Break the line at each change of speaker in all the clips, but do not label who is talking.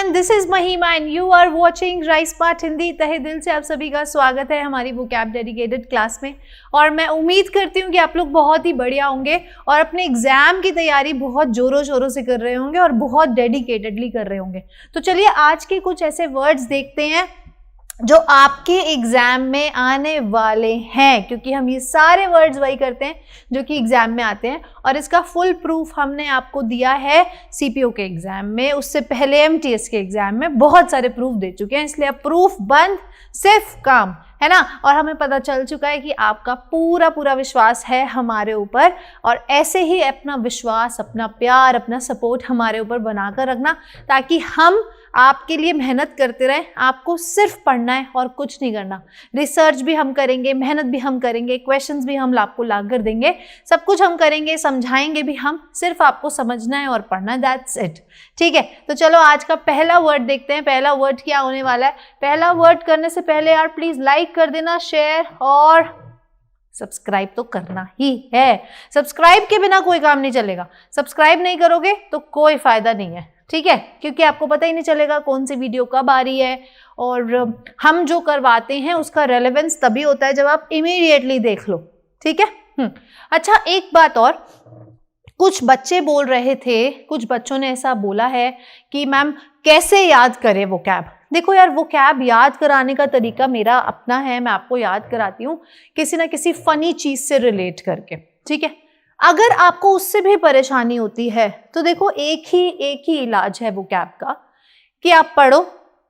Everyone, this is Mahima and you are watching rice part Hindi. तहे दिल से आप सभी का स्वागत है हमारी वोकैब डेडिकेटेड क्लास में। और मैं उम्मीद करती हूँ कि आप लोग बहुत ही बढ़िया होंगे और अपने एग्जाम की तैयारी बहुत जोरों शोरों से कर रहे होंगे और बहुत डेडिकेटेडली कर रहे होंगे। तो चलिए आज के कुछ ऐसे वर्ड्स देखते हैं जो आपके एग्जाम में आने वाले हैं, क्योंकि हम ये सारे वर्ड्स वही करते हैं जो कि एग्जाम में आते हैं। और इसका फुल प्रूफ हमने आपको दिया है सीपीओ के एग्जाम में, उससे पहले एमटीएस के एग्जाम में बहुत सारे प्रूफ दे चुके हैं। इसलिए अब प्रूफ बंद, सिर्फ काम, है ना। और हमें पता चल चुका है कि आपका पूरा पूरा विश्वास है हमारे ऊपर, और ऐसे ही अपना विश्वास, अपना प्यार, अपना सपोर्ट हमारे ऊपर बनाकर रखना, ताकि हम आपके लिए मेहनत करते रहें। आपको सिर्फ पढ़ना है और कुछ नहीं करना। रिसर्च भी हम करेंगे, मेहनत भी हम करेंगे, क्वेश्चंस भी हम आपको ला कर देंगे, सब कुछ हम करेंगे, समझाएंगे भी हम, सिर्फ आपको समझना है और पढ़ना है, दैट्स इट। ठीक है, तो चलो आज का पहला वर्ड देखते हैं। पहला वर्ड क्या होने वाला है। पहला वर्ड करने से पहले यार प्लीज लाइक कर देना, शेयर और सब्सक्राइब तो करना ही है। सब्सक्राइब के बिना कोई काम नहीं चलेगा। सब्सक्राइब नहीं करोगे तो कोई फायदा नहीं है, ठीक है, क्योंकि आपको पता ही नहीं चलेगा कौन सी वीडियो कब आ रही है। और हम जो करवाते हैं उसका रेलेवेंस तभी होता है जब आप इमीडिएटली देख लो, ठीक है। अच्छा, एक बात और, कुछ बच्चे बोल रहे थे, कुछ बच्चों ने ऐसा बोला है कि मैम कैसे याद करें वोकैब। देखो यार, वोकैब याद कराने का तरीका मेरा अपना है, मैं आपको याद कराती हूँ किसी ना किसी फनी चीज से रिलेट करके, ठीक है। अगर आपको उससे भी परेशानी होती है तो देखो एक ही इलाज है वोकैब का, कि आप पढ़ो,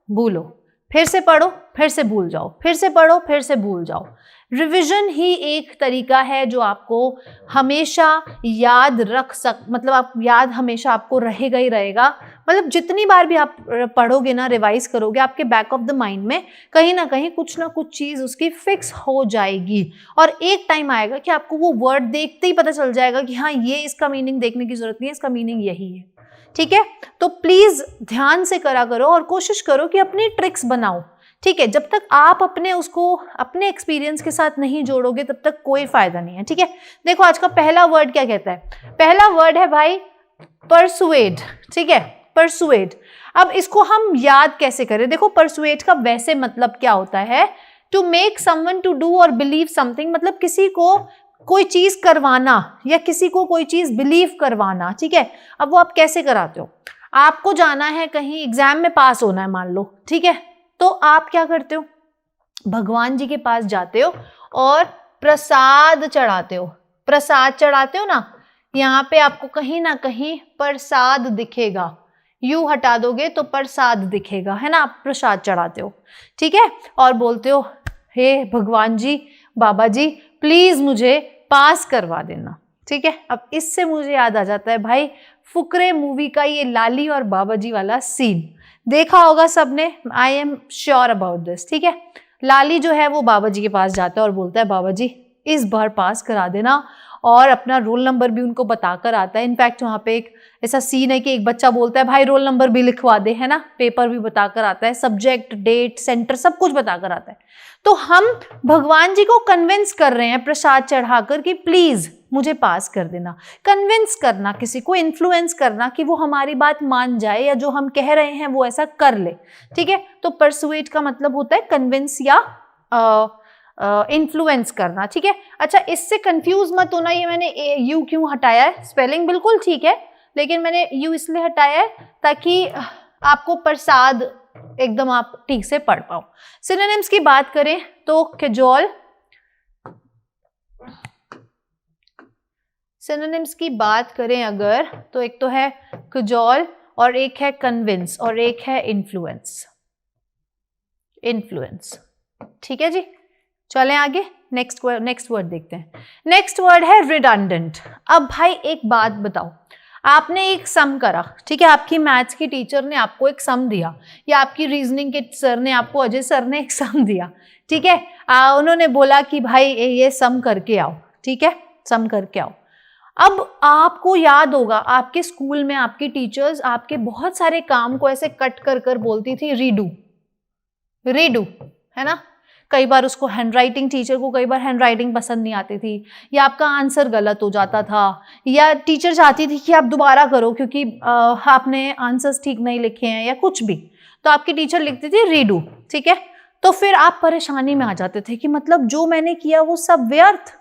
भूलो, फिर से पढ़ो, फिर से भूल जाओ, फिर से पढ़ो, फिर से भूल जाओ। रिवीजन ही एक तरीका है जो आपको हमेशा याद मतलब आप याद हमेशा आपको रहेगा ही रहेगा। मतलब जितनी बार भी आप पढ़ोगे ना, रिवाइज करोगे, आपके बैक ऑफ द माइंड में कहीं ना कहीं कुछ ना कुछ चीज उसकी फिक्स हो जाएगी। और एक टाइम आएगा कि आपको वो वर्ड देखते ही पता चल जाएगा कि हाँ, ये इसका मीनिंग देखने की जरूरत नहीं है, इसका मीनिंग यही है, ठीक है। तो प्लीज ध्यान से करा करो और कोशिश करो कि अपनी ट्रिक्स बनाओ, ठीक है। जब तक आप अपने एक्सपीरियंस के साथ नहीं जोड़ोगे तब तक कोई फायदा नहीं है, ठीक है। देखो आज का पहला वर्ड क्या कहता है। पहला वर्ड है भाई परसुएड, ठीक है, परसुएड। अब इसको हम याद कैसे करें। देखो परसुएड का वैसे मतलब क्या होता है, to make someone to do or believe something, मतलब किसी को कोई चीज करवाना या किसी को कोई चीज बिलीव करवाना, ठीक है। अब वो आप कैसे कराते हो। आपको जाना है कहीं, एग्जाम में पास होना है मान लो, ठीक है, तो आप क्या करते हो, भगवान जी के पास जाते हो और प्रसाद चढ़ाते हो। प्रसाद चढ़ाते हो ना, यहाँ पे आपको कहीं ना कहीं प्रसाद दिखेगा, यू हटा दोगे तो प्रसाद दिखेगा, है ना। आप प्रसाद चढ़ाते हो, ठीक है, और बोलते हो हे भगवान जी, बाबा जी प्लीज मुझे पास करवा देना, ठीक है। अब इससे मुझे याद आ जाता है भाई फुकरे मूवी का ये लाली और बाबा जी वाला सीन, देखा होगा सबने, I am sure about this, ठीक है। लाली जो है वो बाबा जी के पास जाता है और बोलता है बाबा जी इस बार पास करा देना, और अपना रोल नंबर भी उनको बताकर आता है। इनफैक्ट वहाँ पे एक ऐसा सीन है कि एक बच्चा बोलता है भाई रोल नंबर भी लिखवा दे, है ना, पेपर भी बताकर आता है, सब्जेक्ट, डेट, सेंटर सब कुछ बताकर आता है। तो हम भगवान जी को कन्विंस कर रहे हैं प्रसाद चढ़ाकर कि प्लीज मुझे पास कर देना। कन्विंस करना, किसी को इन्फ्लुएंस करना कि वो हमारी बात मान जाए या जो हम कह रहे हैं वो ऐसा कर ले, ठीक है। तो परसुएट का मतलब होता है कन्विंस या इन्फ्लुएंस करना, ठीक है। अच्छा, इससे कंफ्यूज मत होना, ये मैंने यू क्यों हटाया है, स्पेलिंग बिल्कुल ठीक है, लेकिन मैंने यू इसलिए हटाया है ताकि आपको प्रसाद एकदम आप ठीक से पढ़ पाओ। सिनोनिम्स की बात करें तो कैजोल, सिनोनिम्स की बात करें अगर तो एक तो है कैजोल और एक है कन्विंस और एक है इन्फ्लुएंस, इन्फ्लुएंस, ठीक है जी। चलें आगे, नेक्स्ट वर्ड देखते हैं। नेक्स्ट वर्ड है रिडंडेंट। अब भाई एक बात बताओ, आपने एक सम करा, ठीक है, आपकी मैथ्स की टीचर ने आपको एक सम दिया, या आपकी रीजनिंग के सर ने आपको, अजय सर ने एक सम दिया, ठीक है। उन्होंने बोला कि भाई ये सम करके आओ, ठीक है, सम करके आओ। अब आपको याद होगा आपके स्कूल में आपकी टीचर्स आपके बहुत सारे काम को ऐसे कट कर कर बोलती थी रीडू, रीडू, है ना। कई बार उसको हैंडराइटिंग, टीचर को कई बार हैंडराइटिंग पसंद नहीं आती थी, या आपका आंसर गलत हो जाता था, या टीचर चाहती थी कि आप दोबारा करो क्योंकि आपने आंसर्स ठीक नहीं लिखे हैं या कुछ भी, तो आपकी टीचर लिखती थी रीडू, ठीक है। तो फिर आप परेशानी में आ जाते थे कि मतलब जो मैंने किया वो सब व्यर्थ,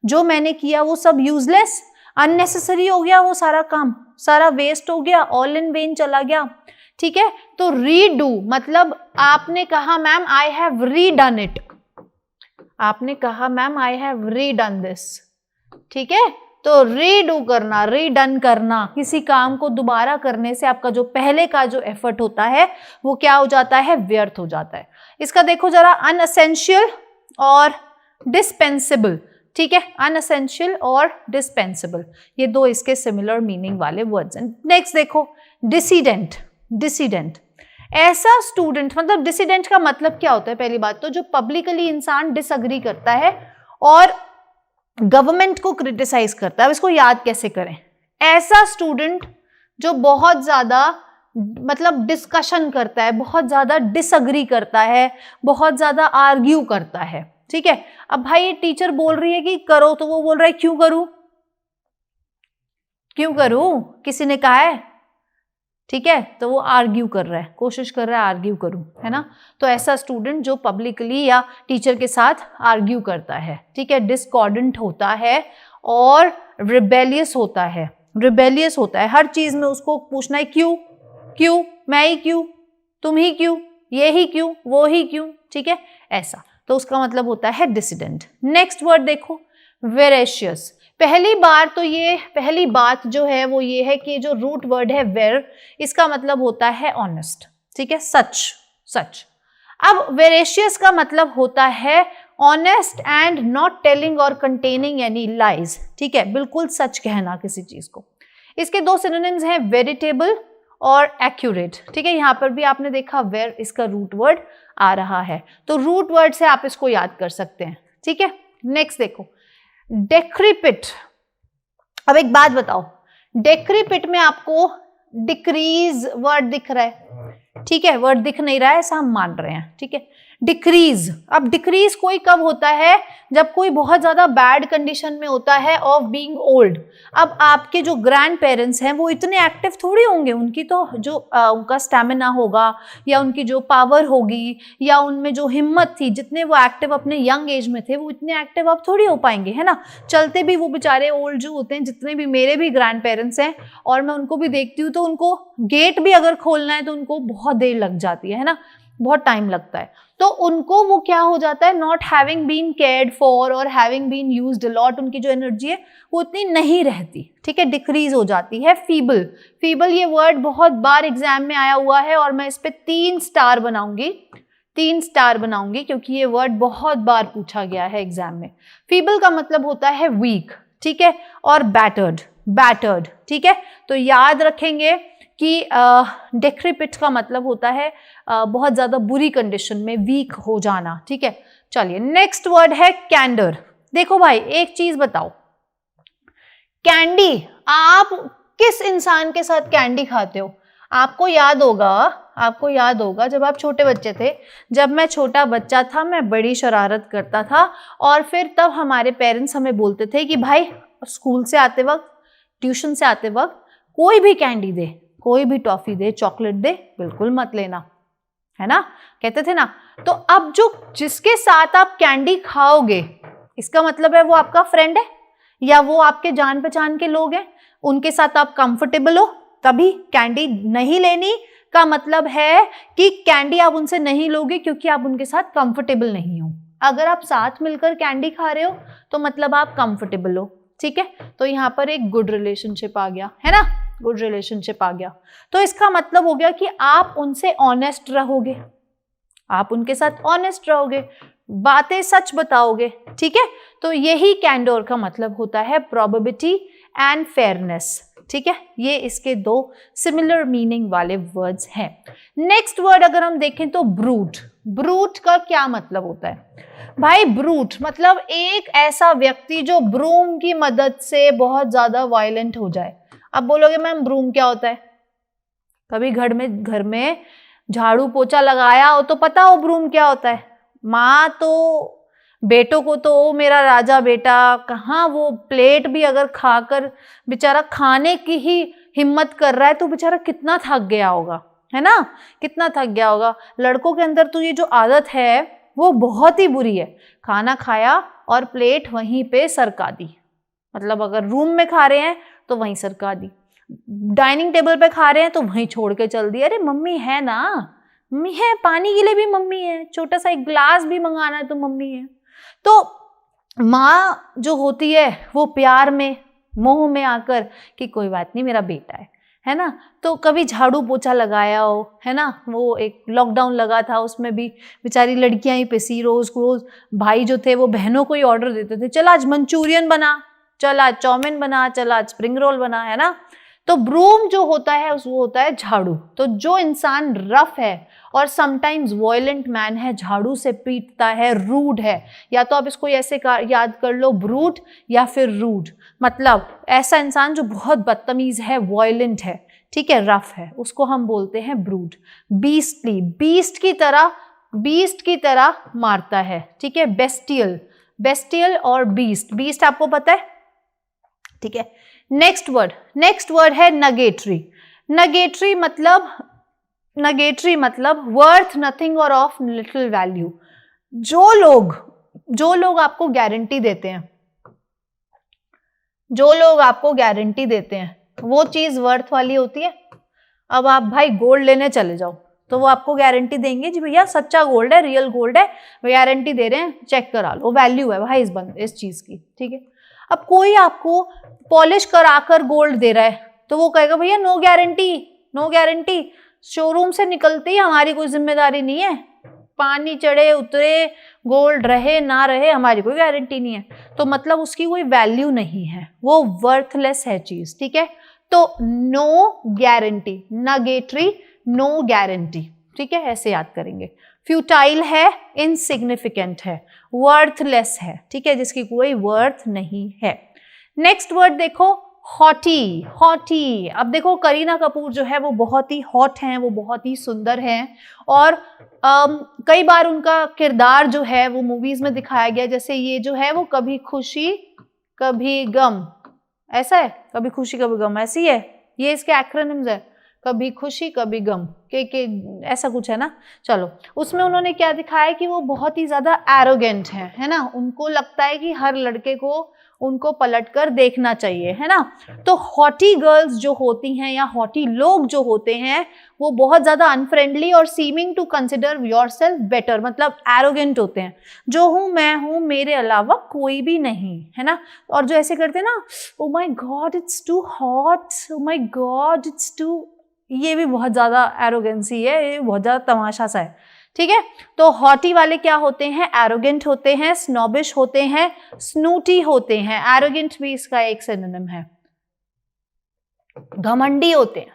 जो मैंने किया वो सब यूजलेस, अननेसेसरी हो गया, वो सारा काम सारा वेस्ट हो गया, ऑल इन वेन चला गया, ठीक है। तो रीडू मतलब आपने कहा मैम आई हैव रीडन इट, आपने कहा मैम आई हैव रीडन दिस, ठीक है। तो रीडू करना, रीडन करना, किसी काम को दोबारा करने से आपका जो पहले का जो एफर्ट होता है वो क्या हो जाता है, व्यर्थ हो जाता है। इसका देखो जरा, अनएसेंशियल और डिस्पेंसेबल, ठीक है, अनएसेंशियल और डिस्पेंसेबल, ये दो इसके सिमिलर मीनिंग वाले वर्ड्स हैं। नेक्स्ट देखो, डिसीडेंट, डिसीडेंट ऐसा स्टूडेंट, मतलब डिसीडेंट का मतलब क्या होता है, पहली बात तो जो पब्लिकली इंसान डिसएग्री करता है और गवर्नमेंट को क्रिटिसाइज करता है। अब इसको याद कैसे करें, ऐसा स्टूडेंट जो बहुत ज्यादा मतलब डिस्कशन करता है, बहुत ज्यादा डिसएग्री करता है, बहुत ज्यादा आर्ग्यू करता है, ठीक है। अब भाई ये टीचर बोल रही है कि करो, तो वो बोल रहा है क्यों करूं, क्यों करूं, किसी ने कहा है, ठीक है। तो वो आर्ग्यू कर रहा है, कोशिश कर रहा है आर्ग्यू करूं, है ना। तो ऐसा स्टूडेंट जो पब्लिकली या टीचर के साथ आर्ग्यू करता है, ठीक है, डिस्कॉर्डेंट होता है और रिबेलियस होता है, रिबेलियस होता है, हर चीज में उसको पूछना है क्यों, क्यों, मैं ही क्यों, तुम ही क्यों, ये ही क्यों, वो ही क्यों, ठीक है, ऐसा। तो उसका मतलब होता है डिसिडेंट। नेक्स्ट वर्ड देखो, वेरेशियस। पहली बात जो है वो ये है कि जो रूट वर्ड है वेर, इसका मतलब होता है ऑनेस्ट, ठीक है, सच, सच। अब वेरेशियस का मतलब होता है ऑनेस्ट एंड नॉट टेलिंग और कंटेनिंग एनी लाइज, ठीक है, बिल्कुल सच कहना किसी चीज को। इसके दो सिनोनिम्स हैं, वेरिटेबल और एक्यूरेट, ठीक है। यहां पर भी आपने देखा वेर इसका रूट वर्ड आ रहा है, तो रूट वर्ड से आप इसको याद कर सकते हैं, ठीक है। नेक्स्ट देखो, डेक्रीपिट। अब एक बात बताओ, डेक्रीपिट में आपको डिक्रीज वर्ड दिख रहा है, ठीक है, वर्ड दिख नहीं रहा है, ऐसा हम मान रहे हैं, ठीक है। डिक्रीज, अब डिक्रीज कोई कब होता है, जब कोई बहुत ज्यादा बैड कंडीशन में होता है ऑफ बीइंग ओल्ड। अब आपके जो ग्रैंड पेरेंट्स हैं वो इतने एक्टिव थोड़ी होंगे, उनकी तो जो उनका स्टैमिना होगा या उनकी जो पावर होगी या उनमें जो हिम्मत थी, जितने वो एक्टिव अपने यंग एज में थे वो इतने एक्टिव अब थोड़ी हो पाएंगे, है ना। चलते भी वो बेचारे ओल्ड जो होते हैं, जितने भी मेरे भी ग्रैंड पेरेंट्स हैं और मैं उनको भी देखती हूँ, तो उनको गेट भी अगर खोलना है तो उनको बहुत देर लग जाती है ना, बहुत टाइम लगता है। तो उनको वो क्या हो जाता है, not having been cared for और having been used a lot, उनकी जो एनर्जी है वो उतनी नहीं रहती, ठीक है, डिक्रीज हो जाती है। फीबल, फीबल ये वर्ड बहुत बार एग्जाम में आया हुआ है और मैं इस पे 3 स्टार बनाऊंगी, 3 स्टार बनाऊंगी क्योंकि ये वर्ड बहुत बार पूछा गया है एग्जाम में। फीबल का मतलब होता है वीक, ठीक है, और बैटर्ड, बैटर्ड, ठीक है। तो याद रखेंगे कि डेक्रीपिट का मतलब होता है बहुत ज्यादा बुरी कंडीशन में, वीक हो जाना, ठीक है। चलिए नेक्स्ट वर्ड है कैंडर। देखो भाई एक चीज बताओ, कैंडी, आप किस इंसान के साथ कैंडी खाते हो? आपको याद होगा जब आप छोटे बच्चे थे, जब मैं छोटा बच्चा था मैं बड़ी शरारत करता था और फिर तब हमारे पेरेंट्स हमें बोलते थे कि भाई स्कूल से आते वक्त, ट्यूशन से आते वक्त कोई भी कैंडी दे, कोई भी टॉफी दे, चॉकलेट दे, बिल्कुल मत लेना, है ना, कहते थे ना। तो अब जो जिसके साथ आप कैंडी खाओगे, इसका मतलब है वो आपका फ्रेंड है या वो आपके जान पहचान के लोग हैं, उनके साथ आप कंफर्टेबल हो, तभी कैंडी नहीं लेनी का मतलब है कि कैंडी आप उनसे नहीं लोगे क्योंकि आप उनके साथ कंफर्टेबल नहीं हो। अगर आप साथ मिलकर कैंडी खा रहे हो तो मतलब आप कंफर्टेबल हो, ठीक है। तो यहाँ पर एक गुड रिलेशनशिप आ गया, है ना, गुड रिलेशनशिप आ गया। तो इसका मतलब हो गया कि आप उनसे ऑनेस्ट रहोगे, आप उनके साथ ऑनेस्ट रहोगे, बातें सच बताओगे, ठीक है। तो यही कैंडोर का मतलब होता है, प्रोबेबिलिटी एंड फेयरनेस, ठीक है। ये इसके दो सिमिलर मीनिंग वाले वर्ड्स हैं। नेक्स्ट वर्ड अगर हम देखें तो ब्रूट। ब्रूट का क्या मतलब होता है भाई? ब्रूट मतलब एक ऐसा व्यक्ति जो ब्रूम की मदद से बहुत ज्यादा वायलेंट हो जाए। अब बोलोगे मैम ब्रूम क्या होता है? कभी घर में झाड़ू पोछा लगाया हो तो पता हो ब्रूम क्या होता है? माँ तो बेटों को तो ओ मेरा राजा बेटा, कहाँ वो प्लेट भी अगर खाकर बेचारा खाने की ही हिम्मत कर रहा है तो बेचारा कितना थक गया होगा, है ना, कितना थक गया होगा। लड़कों के अंदर तो ये जो आदत है वो बहुत ही बुरी है, खाना खाया और प्लेट वहीं पे सरका दी, मतलब अगर रूम में खा रहे हैं तो वहीं सरका दी, डाइनिंग टेबल पे खा रहे हैं तो वहीं छोड़ के चल दी। अरे मम्मी है ना, मम्मी है, पानी के लिए भी मम्मी है, छोटा सा एक ग्लास भी मंगाना है तो मम्मी है। तो माँ जो होती है वो प्यार में मोह में आकर कि कोई बात नहीं मेरा बेटा है ना, तो कभी झाड़ू पोछा लगाया हो, है ना, वो एक लॉकडाउन लगा था उसमें भी बेचारी लड़कियां ही पिसी, रोज रोज भाई जो थे वो बहनों को ही ऑर्डर देते थे, चल आज मंचूरियन बना, चल आज चाउमीन बना, चल आज स्प्रिंग रोल बना, है ना। तो ब्रूम जो होता है वो होता है झाड़ू। तो जो इंसान रफ है और समटाइम्स वॉयलेंट मैन है, झाड़ू से पीटता है, रूड है, या तो आप इसको ऐसे याद कर लो ब्रूट या फिर रूड, मतलब ऐसा इंसान जो बहुत बदतमीज है, वॉयलेंट है, ठीक है, रफ है, उसको हम बोलते हैं ब्रूड। बीस्टली, बीस्ट की तरह मारता है, ठीक है। बेस्टियल, बेस्टियल और बीस्ट, बीस्ट आपको पता है, ठीक है। नेक्स्ट वर्ड है नगेटरी। नगेटरी मतलब वर्थ नथिंग और ऑफ लिटिल वैल्यू। जो लोग आपको गारंटी देते हैं, वो चीज वर्थ वाली होती है। अब आप भाई गोल्ड लेने चले जाओ तो वो आपको गारंटी देंगे जी भैया सच्चा गोल्ड है, रियल गोल्ड है, गारंटी दे रहे हैं, चेक करा लो, वैल्यू है भाई इस चीज की, ठीक है। अब कोई आपको पॉलिश कराकर गोल्ड दे रहा है तो वो कहेगा भैया नो गारंटी, शोरूम से निकलती हमारी कोई जिम्मेदारी नहीं है, पानी चढ़े उतरे गोल्ड रहे ना रहे हमारी कोई गारंटी नहीं है, तो मतलब उसकी कोई वैल्यू नहीं है, वो वर्थलेस है चीज, ठीक है। तो नो गारंटी, नगेटरी, नो गारंटी, ठीक है, ऐसे याद करेंगे। फ्यूटाइल है, इनसिग्निफिकेंट है, वर्थलेस है, ठीक है, जिसकी कोई वर्थ नहीं है। नेक्स्ट वर्ड देखो, हॉटी। अब देखो करीना कपूर जो है वो बहुत ही हॉट हैं, वो बहुत ही सुंदर हैं, और कई बार उनका किरदार जो है वो मूवीज में दिखाया गया, जैसे ये जो है वो कभी खुशी कभी गम, ऐसा है, कभी खुशी कभी गम, ऐसी है, ये इसके एक्रोनिम्स है, कभी खुशी कभी गम के ऐसा कुछ है ना। चलो, उसमें उन्होंने क्या दिखाया कि वो बहुत ही ज्यादा एरोगेंट है ना, उनको लगता है कि हर लड़के को उनको पलटकर देखना चाहिए, है ना। तो हॉटी गर्ल्स जो होती हैं या हॉटी लोग जो होते हैं वो बहुत ज्यादा अनफ्रेंडली और seeming to consider yourself better, मतलब एरोगेंट होते हैं, जो हूं मैं हूं, मेरे अलावा कोई भी नहीं, है ना। और जो ऐसे करते हैं ना, oh my god it's too hot, oh my god it's too, ये भी बहुत ज्यादा एरोगेंसी है, ये बहुत ज्यादा तमाशा सा है, ठीक है। तो हॉटी वाले क्या होते हैं, एरोगेंट होते हैं, स्नॉबिश होते हैं, स्नूटी होते हैं, एरोगेंट भी इसका एक सिनोनिम है। घमंडी होते हैं,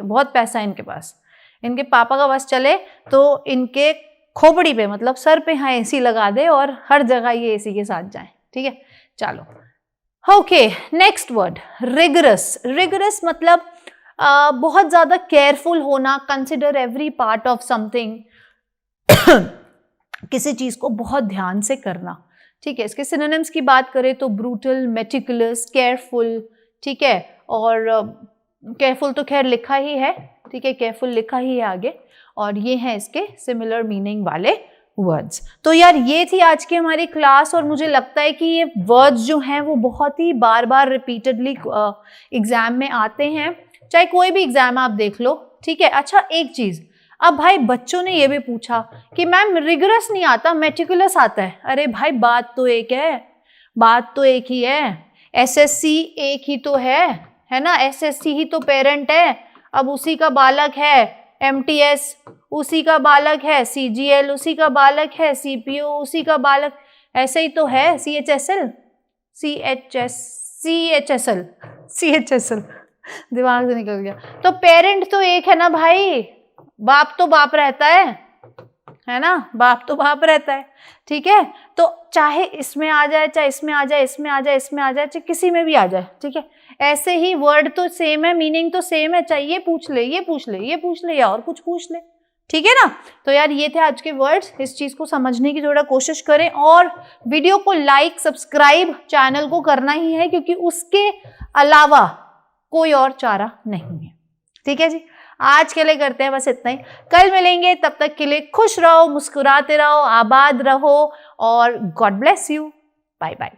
बहुत पैसा है इनके पास, इनके पापा का बस चले तो इनके खोपड़ी पे मतलब सर पे हाँ एसी लगा दे और हर जगह ये एसी के साथ जाए, ठीक है। चलो ओके, नेक्स्ट वर्ड रिगरस मतलब बहुत ज्यादा केयरफुल होना, consider every part of something, किसी चीज को बहुत ध्यान से करना, ठीक है। इसके सिनोनिम्स की बात करें तो ब्रूटल, मेटिकुलस, केयरफुल, ठीक है, और केयरफुल तो खैर लिखा ही है, ठीक है, केयरफुल लिखा ही है आगे, और ये हैं इसके सिमिलर मीनिंग वाले वर्ड्स। तो यार ये थी आज की हमारी क्लास, और मुझे लगता है कि ये वर्ड्स जो हैं वो बहुत ही बार बार रिपीटेडली एग्जाम में आते हैं, चाहे कोई भी एग्जाम आप देख लो, ठीक है। अच्छा एक चीज, अब भाई बच्चों ने ये भी पूछा कि मैम रिगरस नहीं आता, मेटिकुलस आता है। अरे भाई बात तो एक ही है, एसएससी एक ही तो है ना, एसएससी ही तो पेरेंट है, अब उसी का बालक है एमटीएस, उसी का बालक है सीजीएल, उसी का बालक है सीपीओ, उसी का बालक, ऐसे ही तो है सीएचएसएल, दिमाग से निकल गया। तो पेरेंट तो एक है ना भाई, बाप तो बाप रहता है ना, बाप तो बाप रहता है, ठीक है। तो चाहे इसमें आ जाए, चाहे इसमें आ जाए, इसमें आ जाए, इसमें आ जाए, चाहे किसी में भी आ जाए, ठीक है। ऐसे ही वर्ड तो सेम है, मीनिंग तो सेम है, चाहे ये पूछ ले, ये पूछ ले, ये पूछ ले या और कुछ पूछ ले, ठीक है ना। तो यार ये थे आज के वर्ड्स, इस चीज को समझने की थोड़ा कोशिश करें और वीडियो को लाइक सब्सक्राइब चैनल को करना ही है, क्योंकि उसके अलावा कोई और चारा नहीं है। ठीक है जी, आज के लिए करते हैं बस इतना ही, कल मिलेंगे, तब तक के लिए खुश रहो, मुस्कुराते रहो, आबाद रहो और god bless you. Bye bye.